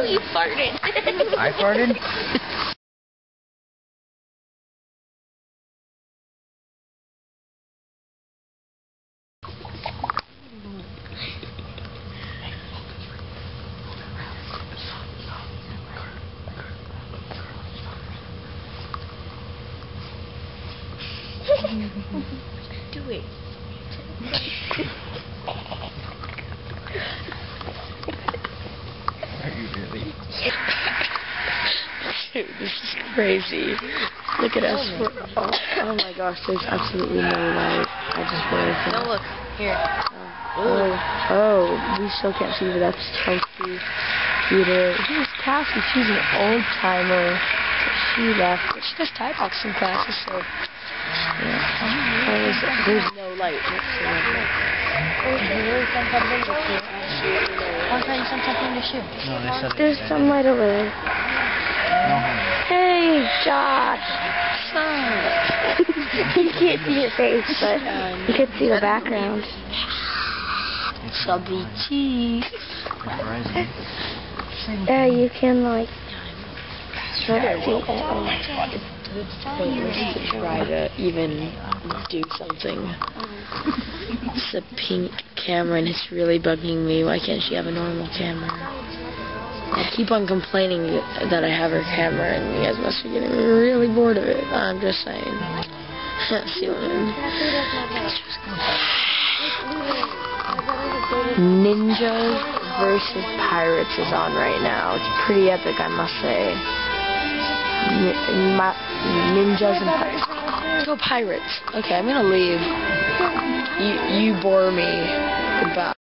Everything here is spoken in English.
You farted. I farted? Do it. Are you really? Dude, this is crazy. Look at us. Oh my gosh, there's absolutely no light. I just realized that. No, look. Here. Oh, we still can't see, but that's Chelsea. Peter. Here's Cassie. She's an old timer. She left, but she does Thai boxing classes, so yeah. There's no light whatsoever. There's some light over there. Hey, Josh. You can't see your face, but you can see the background. Chubby cheese. Yeah, you can like try to even do something. It's a pink camera and it's really bugging me. Why can't she have a normal camera? I keep on complaining that I have her camera and you guys must be getting really bored of it. I'm just saying. Ninjas versus Pirates is on right now. It's pretty epic, I must say. Ninjas and Pirates. Let's go Pirates. Okay, I'm gonna leave. You bore me. Goodbye.